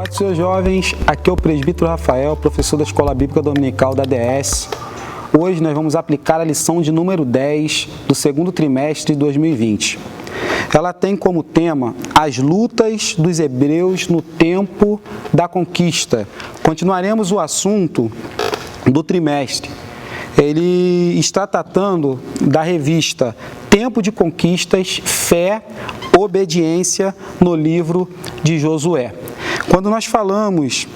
Paz do Senhor, jovens, aqui é o presbítero Rafael, professor da Escola Bíblica Dominical da ADS. Hoje nós vamos aplicar a lição de número 10 do segundo trimestre de 2020. Ela tem como tema as lutas dos hebreus no tempo da conquista. Continuaremos o assunto do trimestre. Ele está tratando da revista Tempo de Conquistas, Fé, Obediência no livro de Josué. Quando nós falamos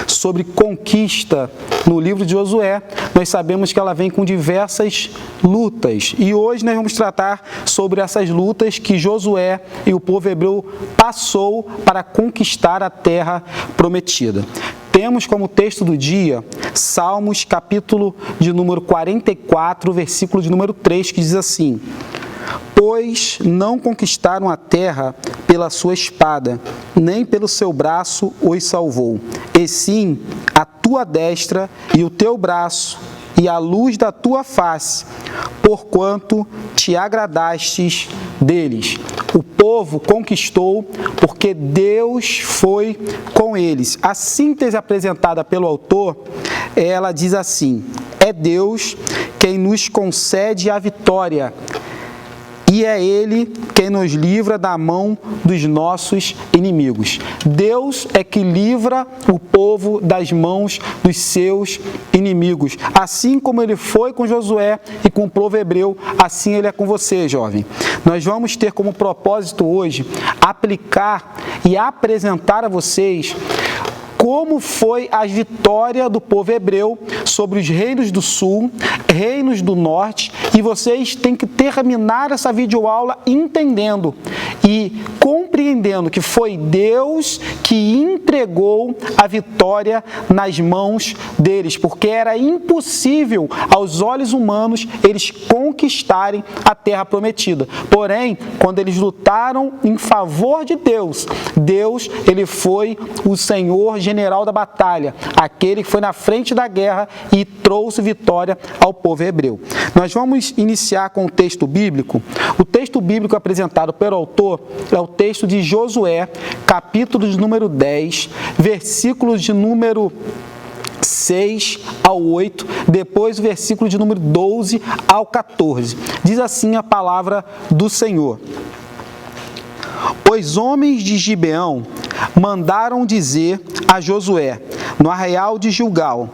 sobre conquista no livro de Josué, nós sabemos que ela vem com diversas lutas. E hoje nós vamos tratar sobre essas lutas que Josué e o povo hebreu passou para conquistar a terra prometida. Temos como texto do dia Salmos, capítulo de número 44, versículo de número 3, que diz assim: pois não conquistaram a terra pela sua espada, nem pelo seu braço os salvou, e sim a tua destra e o teu braço, e a luz da tua face, porquanto te agradastes deles. O povo conquistou porque Deus foi com eles. A síntese apresentada pelo autor, ela diz assim: é Deus quem nos concede a vitória, e é Ele quem nos livra da mão dos nossos inimigos. Deus é que livra o povo das mãos dos seus inimigos. Assim como Ele foi com Josué e com o povo hebreu, assim Ele é com você, jovem. Nós vamos ter como propósito hoje aplicar e apresentar a vocês como foi a vitória do povo hebreu sobre os reinos do sul, reinos do norte, e vocês têm que terminar essa videoaula entendendo e compreendendo que foi Deus que entregou a vitória nas mãos deles, porque era impossível aos olhos humanos eles conquistarem a terra prometida. Porém, quando eles lutaram em favor de Deus, ele foi o Senhor general da batalha, aquele que foi na frente da guerra e trouxe vitória ao povo hebreu. Nós vamos iniciar com o texto bíblico. O texto bíblico apresentado pelo autor é o texto de Josué, capítulo de número 10, versículos de número 6 ao 8, depois o versículo de número 12 ao 14. Diz assim a palavra do Senhor: os homens de Gibeão mandaram dizer a Josué, no arraial de Gilgal: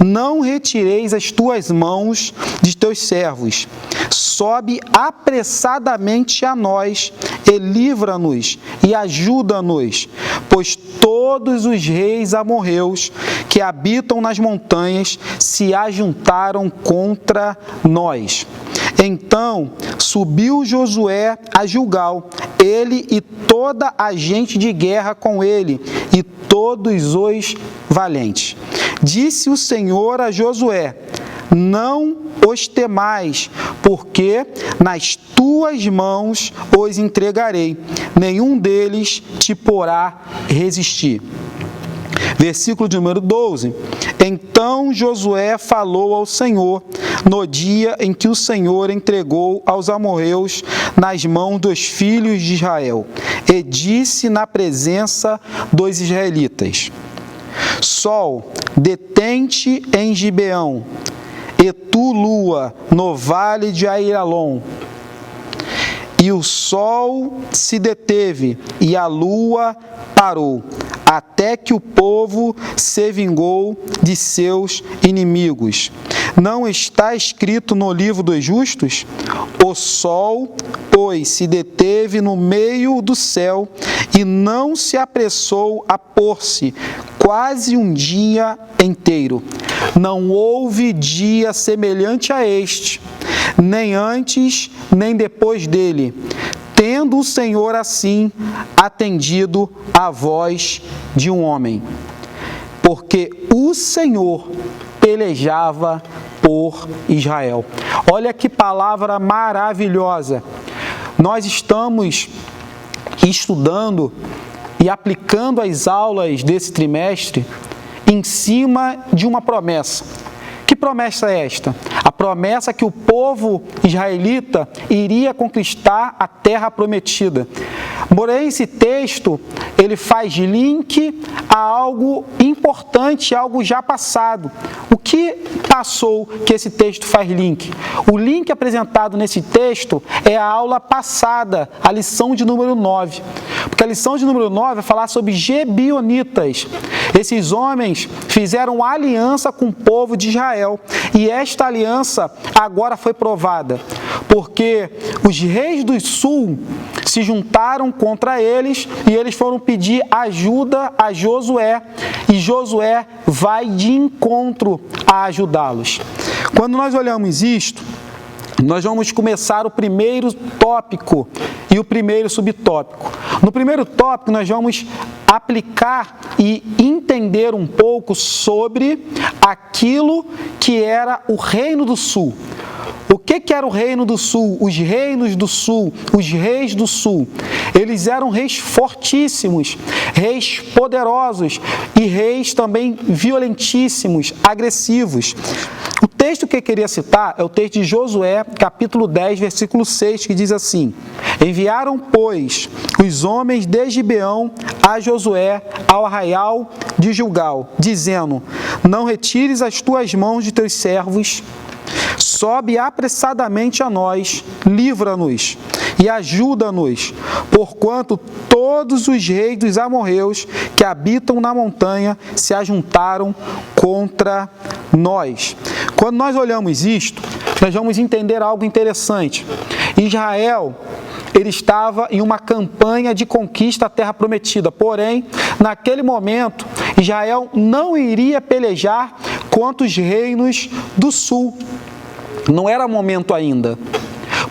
não retireis as tuas mãos de teus servos, sobe apressadamente a nós e livra-nos e ajuda-nos, pois todos os reis amorreus que habitam nas montanhas se ajuntaram contra nós. Então subiu Josué a Gilgal, ele e toda a gente de guerra com ele, e todos os valentes. Disse o Senhor a Josué: não os temais, porque nas tuas mãos os entregarei, nenhum deles te porá resistir. Versículo de número 12. Então Josué falou ao Senhor no dia em que o Senhor entregou aos amorreus nas mãos dos filhos de Israel, e disse na presença dos israelitas: sol, detente em Gibeão, e tu, lua, no vale de Airalon. E o sol se deteve, e a lua parou, até que o povo se vingou de seus inimigos. Não está escrito no livro dos justos? O sol, pois, se deteve no meio do céu, e não se apressou a pôr-se, quase um dia inteiro. Não houve dia semelhante a este, nem antes, nem depois dele, tendo o Senhor assim atendido à voz de um homem. Porque o Senhor pelejava por Israel. Olha que palavra maravilhosa. Nós estamos estudando e aplicando as aulas desse trimestre em cima de uma promessa. Que promessa é esta? A promessa que o povo israelita iria conquistar a terra prometida. Porém, esse texto, ele faz link a algo importante, algo já passado. O que passou que esse texto faz link? O link apresentado nesse texto é a aula passada, a lição de número 9. Porque a lição de número 9 vai falar sobre gibeonitas. Esses homens fizeram aliança com o povo de Israel. E esta aliança agora foi provada. Porque os reis do sul se juntaram contra eles e eles foram pedir ajuda a Josué. E Josué vai de encontro a ajudá-los. Quando nós olhamos isto, nós vamos começar o primeiro tópico e o primeiro subtópico. No primeiro tópico, nós vamos aplicar e entender um pouco sobre aquilo que era o Reino do Sul. O que era o Reino do Sul? Os reinos do Sul, os reis do Sul. Eles eram reis fortíssimos, reis poderosos e reis também violentíssimos, agressivos. O texto que eu queria citar é o texto de Josué, capítulo 10, versículo 6, que diz assim: Enviaram, pois, os homens de Gibeão a Josué ao arraial de Gilgal, dizendo: Não retires as tuas mãos de teus servos, sobe apressadamente a nós, livra-nos e ajuda-nos, porquanto todos os reis dos amorreus que habitam na montanha se ajuntaram contra nós. Quando nós olhamos isto, nós vamos entender algo interessante. Israel, ele estava em uma campanha de conquista à terra prometida, porém, naquele momento, Israel não iria pelejar contra os reinos do sul. Não era momento ainda.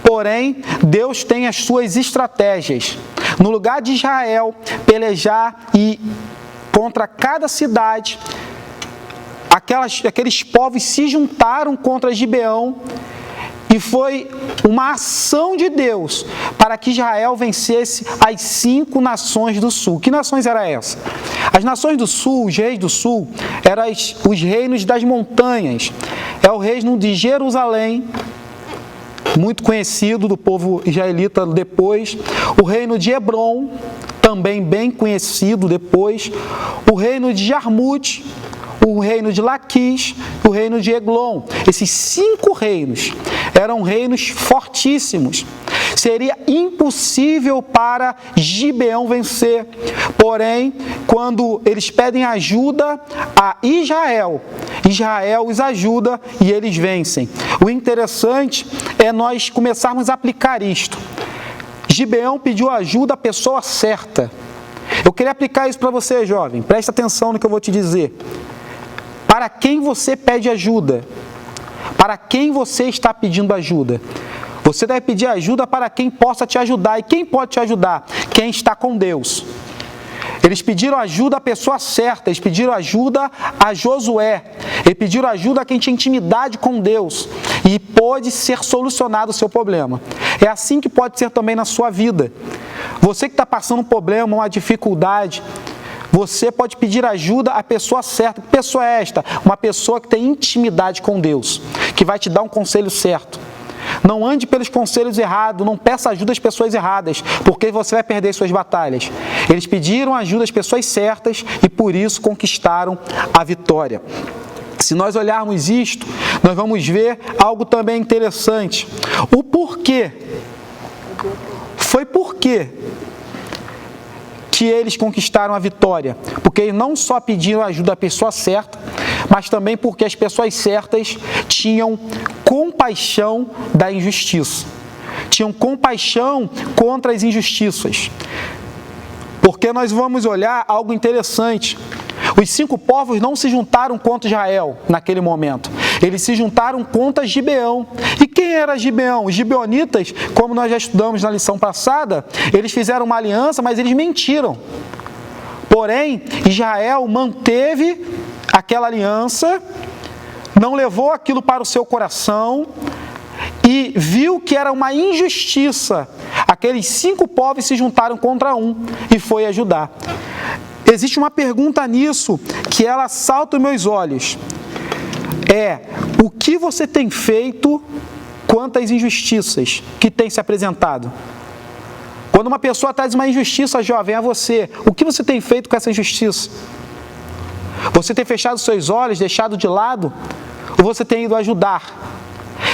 Porém, Deus tem as suas estratégias. No lugar de Israel pelejar e contra cada cidade, aqueles povos se juntaram contra Gibeão e foi uma ação de Deus para que Israel vencesse as 5 nações do sul. Que nações eram essas? As nações do sul, os reis do sul, eram os reinos das montanhas. É o reino de Jerusalém, muito conhecido do povo israelita depois. O reino de Hebron, também bem conhecido depois. O reino de Jarmute, o reino de Laquis, o reino de Eglon. Esses 5 reinos eram reinos fortíssimos. Seria impossível para Gibeão vencer. Porém, quando eles pedem ajuda a Israel, Israel os ajuda e eles vencem. O interessante é nós começarmos a aplicar isto. Gibeão pediu ajuda à pessoa certa. Eu queria aplicar isso para você, jovem. Presta atenção no que eu vou te dizer. Para quem você pede ajuda? Para quem você está pedindo ajuda? Você deve pedir ajuda para quem possa te ajudar. E quem pode te ajudar? Quem está com Deus. Eles pediram ajuda à pessoa certa, eles pediram ajuda a Josué, eles pediram ajuda a quem tinha intimidade com Deus e pôde ser solucionado o seu problema. É assim que pode ser também na sua vida. Você que está passando um problema, uma dificuldade, você pode pedir ajuda à pessoa certa. Que pessoa é esta? Uma pessoa que tem intimidade com Deus, que vai te dar um conselho certo. Não ande pelos conselhos errados, não peça ajuda às pessoas erradas, porque você vai perder suas batalhas. Eles pediram ajuda às pessoas certas e por isso conquistaram a vitória. Se nós olharmos isto, nós vamos ver algo também interessante. O porquê. Foi por quê que eles conquistaram a vitória? Porque eles não só pediram ajuda à pessoa certa, mas também porque as pessoas certas tinham compaixão da injustiça. Tinham compaixão contra as injustiças. Porque nós vamos olhar algo interessante. Os 5 povos não se juntaram contra Israel naquele momento. Eles se juntaram contra Gibeão. E quem era Gibeão? Os gibeonitas, como nós já estudamos na lição passada, eles fizeram uma aliança, mas eles mentiram. Porém, Israel manteve aquela aliança, não levou aquilo para o seu coração e viu que era uma injustiça. Aqueles 5 povos se juntaram contra um e foi ajudar. Existe uma pergunta nisso que ela salta aos meus olhos. O que você tem feito quanto às injustiças que têm se apresentado? Quando uma pessoa traz uma injustiça, jovem, a você, o que você tem feito com essa injustiça? Você tem fechado seus olhos, deixado de lado? Ou você tem ido ajudar?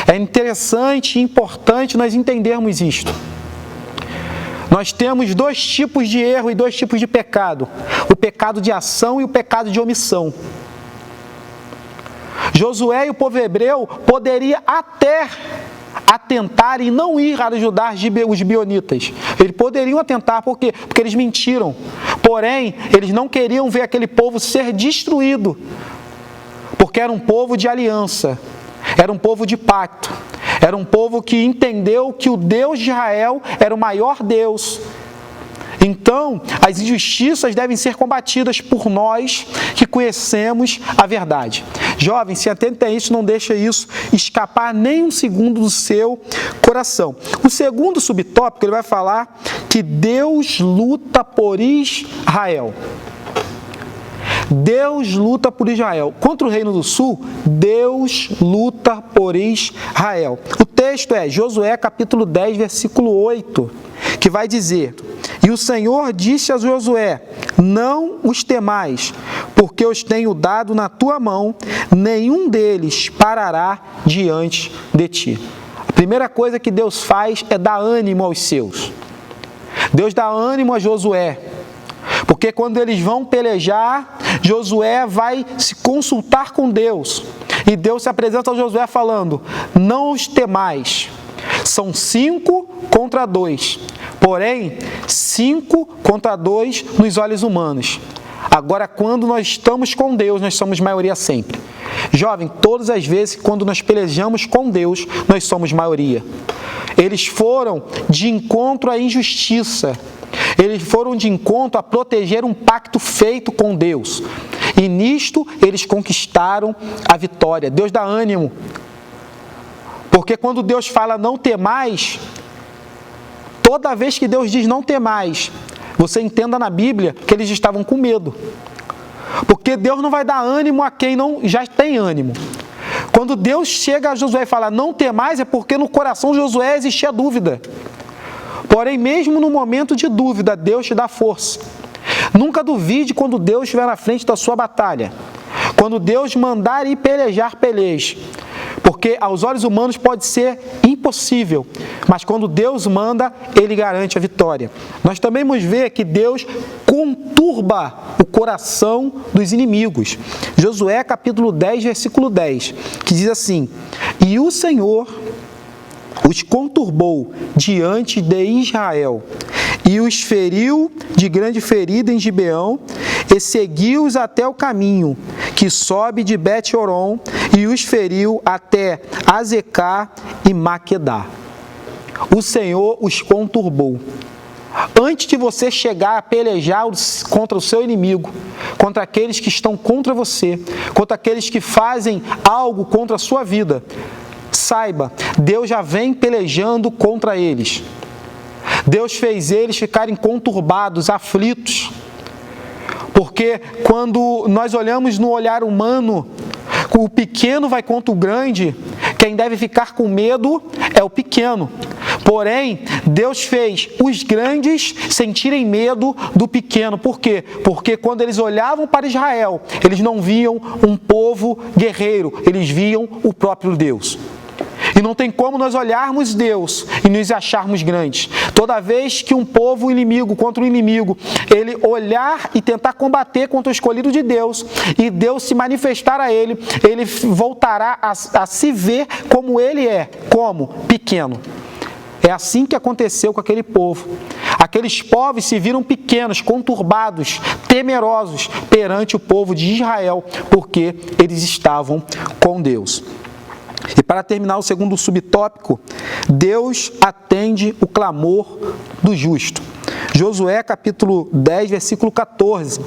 É interessante e importante nós entendermos isto. Nós temos dois tipos de erro e dois tipos de pecado. O pecado de ação e o pecado de omissão. Josué e o povo hebreu poderia até atentar e não ir ajudar os bionitas. Eles poderiam atentar, por quê? Porque eles mentiram. Porém, eles não queriam ver aquele povo ser destruído, porque era um povo de aliança, era um povo de pacto, era um povo que entendeu que o Deus de Israel era o maior Deus. Então, as injustiças devem ser combatidas por nós que conhecemos a verdade. Jovem, se atenta a isso, não deixa isso escapar nem um segundo do seu coração. O segundo subtópico, ele vai falar que Deus luta por Israel. Deus luta por Israel. Contra o Reino do Sul, Deus luta por Israel. O texto é Josué capítulo 10, versículo 8, que vai dizer: E o Senhor disse a Josué: Não os temais, porque os tenho dado na tua mão, nenhum deles parará diante de ti. A primeira coisa que Deus faz é dar ânimo aos seus. Deus dá ânimo a Josué, porque quando eles vão pelejar, Josué vai se consultar com Deus. E Deus se apresenta a Josué falando: Não os temais. São 5 contra 2. Porém, 5 contra 2 nos olhos humanos. Agora, quando nós estamos com Deus, nós somos maioria sempre. Jovem, todas as vezes quando nós pelejamos com Deus, nós somos maioria. Eles foram de encontro à injustiça. Eles foram de encontro a proteger um pacto feito com Deus. E nisto, eles conquistaram a vitória. Deus dá ânimo. Porque quando Deus fala não temais, toda vez que Deus diz não temais, você entenda na Bíblia que eles estavam com medo. Porque Deus não vai dar ânimo a quem não já tem ânimo. Quando Deus chega a Josué e fala não temais, é porque no coração de Josué existia dúvida. Porém, mesmo no momento de dúvida, Deus te dá força. Nunca duvide quando Deus estiver na frente da sua batalha. Quando Deus mandar ir pelejar, peleje. Porque aos olhos humanos pode ser impossível, mas quando Deus manda, Ele garante a vitória. Nós também vamos ver que Deus conturba o coração dos inimigos. Josué capítulo 10, versículo 10, que diz assim: E o Senhor os conturbou diante de Israel, e os feriu de grande ferida em Gibeão, e seguiu-os até o caminho que sobe de Bet-Horon, e os feriu até Azecá e Maquedá. O Senhor os conturbou. Antes de você chegar a pelejar contra o seu inimigo, contra aqueles que estão contra você, contra aqueles que fazem algo contra a sua vida, saiba, Deus já vem pelejando contra eles. Deus fez eles ficarem conturbados, aflitos. Porque quando nós olhamos no olhar humano, o pequeno vai contra o grande, quem deve ficar com medo é o pequeno. Porém, Deus fez os grandes sentirem medo do pequeno. Por quê? Porque quando eles olhavam para Israel, eles não viam um povo guerreiro, eles viam o próprio Deus. E não tem como nós olharmos Deus e nos acharmos grandes. Toda vez que um povo inimigo contra um inimigo, ele olhar e tentar combater contra o escolhido de Deus, e Deus se manifestar a ele, ele voltará a se ver como ele é, como pequeno. É assim que aconteceu com aquele povo. Aqueles povos se viram pequenos, conturbados, temerosos perante o povo de Israel, porque eles estavam com Deus. E para terminar o segundo subtópico, Deus atende o clamor do justo. Josué capítulo 10, versículo 14.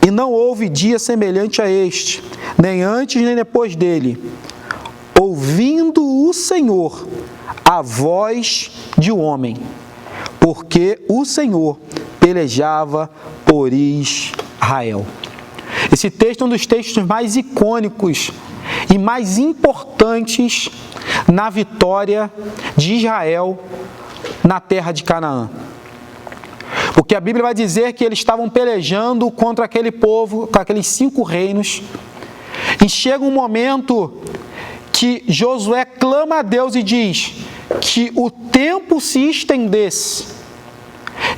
E não houve dia semelhante a este, nem antes nem depois dele, ouvindo o Senhor a voz de um homem, porque o Senhor pelejava por Israel. Esse texto é um dos textos mais icônicos e mais importantes na vitória de Israel na terra de Canaã. Porque a Bíblia vai dizer que eles estavam pelejando contra aquele povo, com aqueles 5 reinos. E chega um momento que Josué clama a Deus e diz que o tempo se estendesse.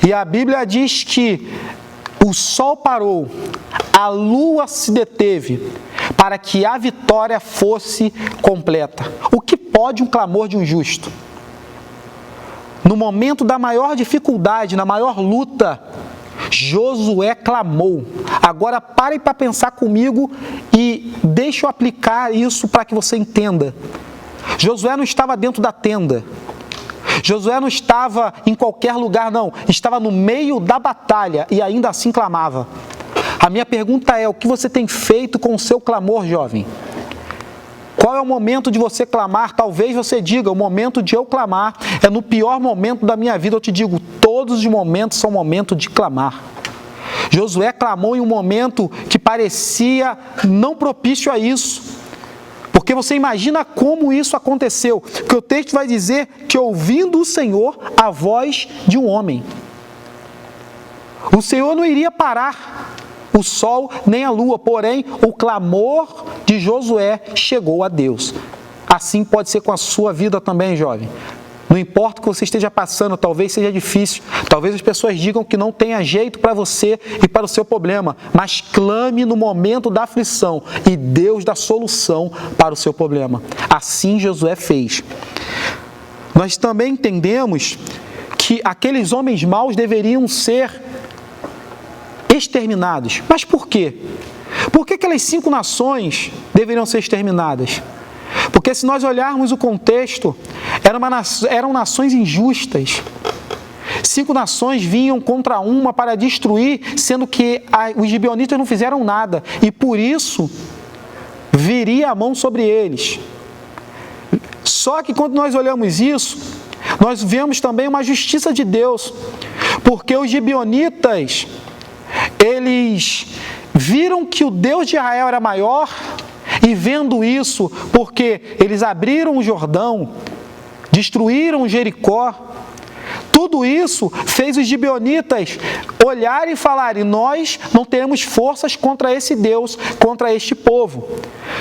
E a Bíblia diz que o sol parou, a lua se deteve, para que a vitória fosse completa. O que pode um clamor de um justo? No momento da maior dificuldade, na maior luta, Josué clamou. Agora pare para pensar comigo e deixe eu aplicar isso para que você entenda. Josué não estava dentro da tenda. Josué não estava em qualquer lugar, não. Estava no meio da batalha e ainda assim clamava. A minha pergunta é: o que você tem feito com o seu clamor, jovem? Qual é o momento de você clamar? Talvez você diga: o momento de eu clamar é no pior momento da minha vida. Eu te digo, todos os momentos são momentos de clamar. Josué clamou em um momento que parecia não propício a isso. Porque você imagina como isso aconteceu. Que o texto vai dizer que ouvindo o Senhor a voz de um homem. O Senhor não iria parar o sol nem a lua, porém o clamor de Josué chegou a Deus. Assim pode ser com a sua vida também, jovem. Não importa o que você esteja passando, talvez seja difícil, talvez as pessoas digam que não tenha jeito para você e para o seu problema, mas clame no momento da aflição e Deus dá solução para o seu problema. Assim Josué fez. Nós também entendemos que aqueles homens maus deveriam ser exterminados. Mas por quê? Por que aquelas 5 nações deveriam ser exterminadas? Porque se nós olharmos o contexto, eram nações injustas. 5 nações vinham contra uma para destruir, sendo que os gibeonitas não fizeram nada. E por isso, viria a mão sobre eles. Só que quando nós olhamos isso, nós vemos também uma justiça de Deus. Porque os gibeonitas, eles viram que o Deus de Israel era maior, e vendo isso, porque eles abriram o Jordão, destruíram Jericó, tudo isso fez os gibeonitas olharem e falarem: nós não temos forças contra esse Deus, contra este povo.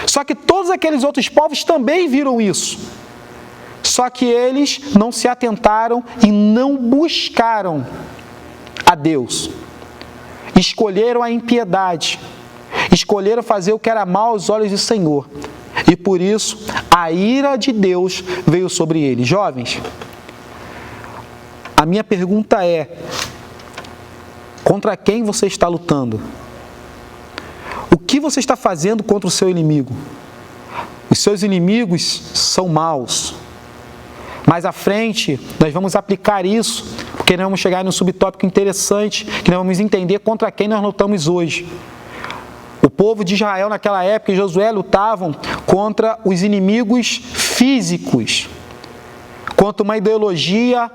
Só que todos aqueles outros povos também viram isso. Só que eles não se atentaram e não buscaram a Deus. Escolheram a impiedade. Escolheram fazer o que era mal aos olhos do Senhor. E por isso, a ira de Deus veio sobre eles. Jovens, a minha pergunta é: contra quem você está lutando? O que você está fazendo contra o seu inimigo? Os seus inimigos são maus. Mais à frente, nós vamos aplicar isso, porque nós vamos chegar num subtópico interessante, que nós vamos entender contra quem nós lutamos hoje. O povo de Israel naquela época, e Josué, lutavam contra os inimigos físicos, contra uma ideologia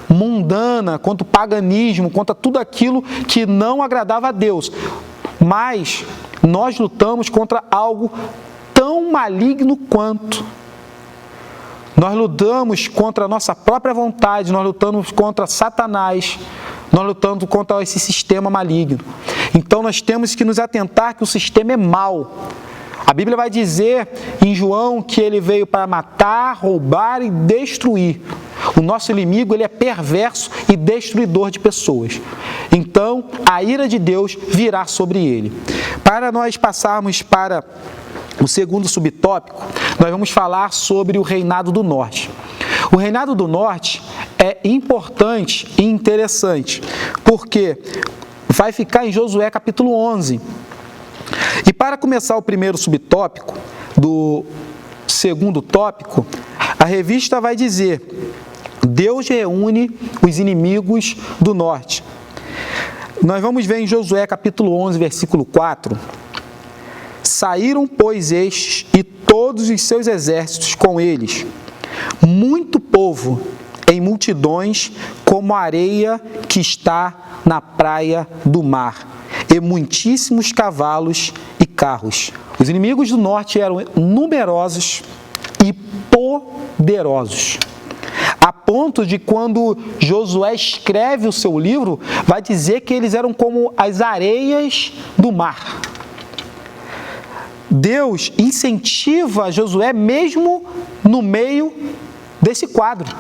mundana, contra o paganismo, contra tudo aquilo que não agradava a Deus. Mas nós lutamos contra algo tão maligno quanto. Nós lutamos contra a nossa própria vontade, nós lutamos contra Satanás, nós lutamos contra esse sistema maligno. Então nós temos que nos atentar que o sistema é mau. A Bíblia vai dizer em João que ele veio para matar, roubar e destruir. O nosso inimigo, ele é perverso e destruidor de pessoas. Então a ira de Deus virá sobre ele. Para nós passarmos para o segundo subtópico, nós vamos falar sobre o reinado do norte. O reinado do norte é importante e interessante, porque vai ficar em Josué capítulo 11. E para começar o primeiro subtópico, do segundo tópico, a revista vai dizer: Deus reúne os inimigos do norte. Nós vamos ver em Josué capítulo 11, versículo 4. Saíram, pois, estes e todos os seus exércitos com eles, muito povo, em multidões, como a areia que está na praia do mar, e muitíssimos cavalos e carros. Os inimigos do norte eram numerosos e poderosos. A ponto de quando Josué escreve o seu livro, vai dizer que eles eram como as areias do mar. Deus incentiva Josué mesmo no meio desse quadro.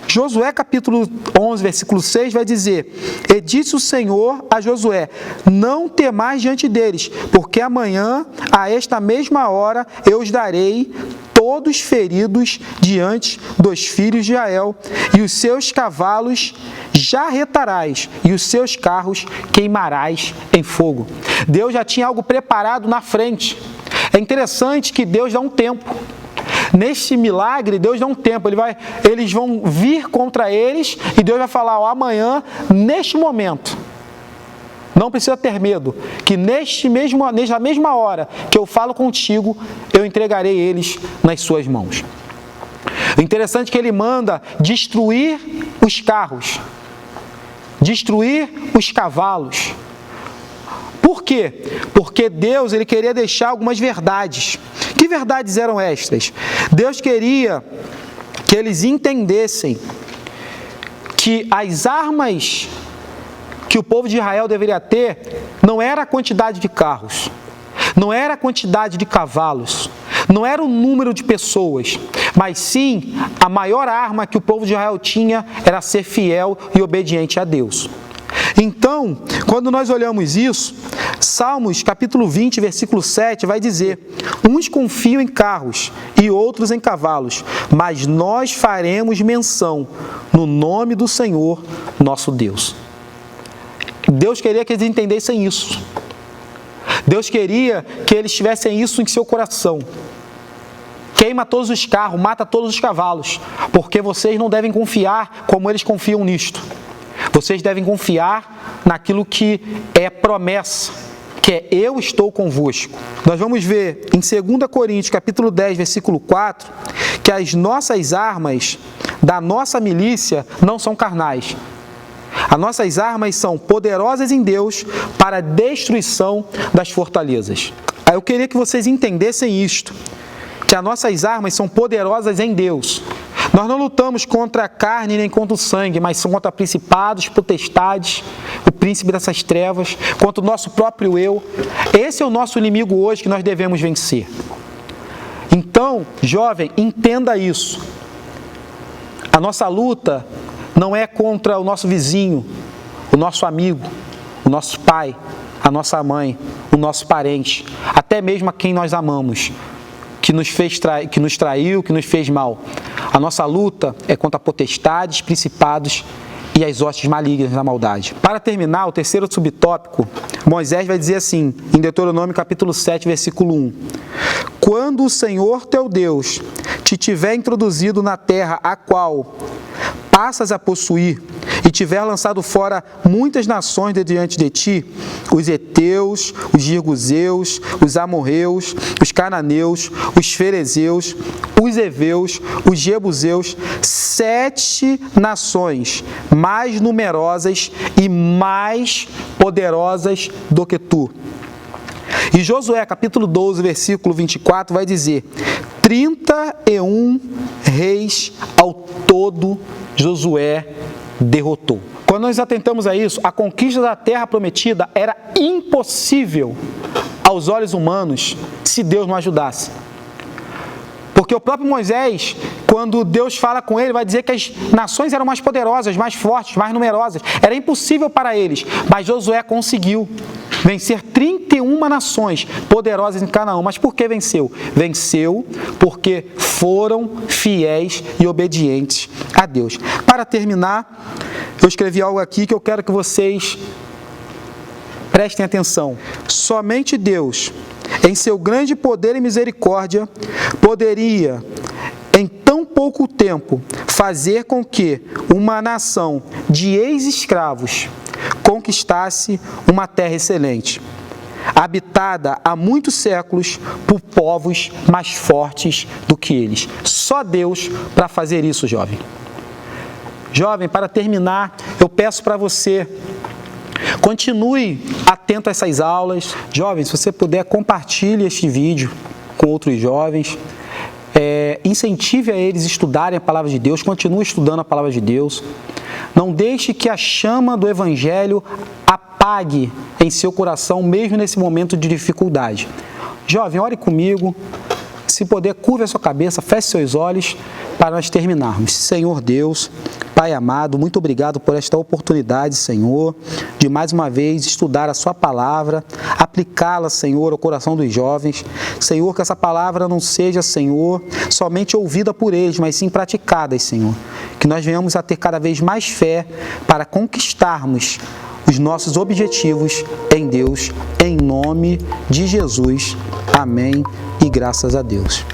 Josué capítulo 11, versículo 6 vai dizer: E disse o Senhor a Josué, não temais diante deles, porque amanhã, a esta mesma hora, eu os darei todos feridos diante dos filhos de Israel, e os seus cavalos jarretarás, e os seus carros queimarás em fogo. Deus já tinha algo preparado na frente. É interessante que Deus dá um tempo. Neste milagre, Deus dá um tempo, eles vão vir contra eles e Deus vai falar, ó, amanhã, neste momento, não precisa ter medo, que nesta mesma hora que eu falo contigo, eu entregarei eles nas suas mãos. O interessante é que ele manda destruir os carros, destruir os cavalos. Por quê? Porque Deus ele queria deixar algumas verdades. Que verdades eram estas? Deus queria que eles entendessem que as armas que o povo de Israel deveria ter não era a quantidade de carros, não era a quantidade de cavalos, não era o número de pessoas, mas sim a maior arma que o povo de Israel tinha era ser fiel e obediente a Deus. Então, quando nós olhamos isso, Salmos capítulo 20, versículo 7 vai dizer: uns confiam em carros e outros em cavalos, mas nós faremos menção no nome do Senhor nosso Deus. Deus queria que eles entendessem isso. Deus queria que eles tivessem isso em seu coração. Queima todos os carros, mata todos os cavalos, porque vocês não devem confiar como eles confiam nisto. Vocês devem confiar naquilo que é promessa, que é eu estou convosco. Nós vamos ver em 2 Coríntios, capítulo 10, versículo 4, que as nossas armas da nossa milícia não são carnais. As nossas armas são poderosas em Deus para a destruição das fortalezas. Eu queria que vocês entendessem isto, que as nossas armas são poderosas em Deus. Nós não lutamos contra a carne nem contra o sangue, mas são contra principados, potestades, o príncipe dessas trevas, contra o nosso próprio eu. Esse é o nosso inimigo hoje que nós devemos vencer. Então, jovem, entenda isso. A nossa luta não é contra o nosso vizinho, o nosso amigo, o nosso pai, a nossa mãe, o nosso parente, até mesmo a quem nós amamos, que nos traiu, que nos fez mal. A nossa luta é contra potestades, principados e as hostes malignas da maldade. Para terminar, o terceiro subtópico, Moisés vai dizer assim, em Deuteronômio capítulo 7, versículo 1. Quando o Senhor teu Deus te tiver introduzido na terra a qual passas a possuir, e tiver lançado fora muitas nações de diante de ti, os heteus, os girguzeus, os amorreus, os cananeus, os ferezeus, os heveus, os jebuseus, 7 nações mais numerosas e mais poderosas do que tu. E Josué, capítulo 12, versículo 24, vai dizer: 31 reis ao todo Josué derrotou. Quando nós atentamos a isso, a conquista da terra prometida era impossível aos olhos humanos se Deus não ajudasse. Porque o próprio Moisés, quando Deus fala com ele, vai dizer que as nações eram mais poderosas, mais fortes, mais numerosas. Era impossível para eles, mas Josué conseguiu vencer 31 nações poderosas em Canaã. Mas por que venceu? Venceu porque foram fiéis e obedientes a Deus. Para terminar, eu escrevi algo aqui que eu quero que vocês prestem atenção. Somente Deus, em seu grande poder e misericórdia, poderia, em tão pouco tempo, fazer com que uma nação de ex-escravos conquistasse uma terra excelente, habitada há muitos séculos por povos mais fortes do que eles. Só Deus para fazer isso, jovem. Jovem, para terminar, eu peço para você, continue atento a essas aulas. Jovem, se você puder, compartilhe este vídeo com outros jovens. Incentive a eles a estudarem a palavra de Deus, continue estudando a palavra de Deus. Não deixe que a chama do Evangelho apague em seu coração, mesmo nesse momento de dificuldade. Jovem, ore comigo. Se puder, curve a sua cabeça, feche seus olhos para nós terminarmos. Senhor Deus, Pai amado, muito obrigado por esta oportunidade, Senhor, de mais uma vez estudar a sua palavra, aplicá-la, Senhor, ao coração dos jovens. Senhor, que essa palavra não seja, Senhor, somente ouvida por eles, mas sim praticada, Senhor. Que nós venhamos a ter cada vez mais fé para conquistarmos os nossos objetivos em Deus, em nome de Jesus. Amém e graças a Deus.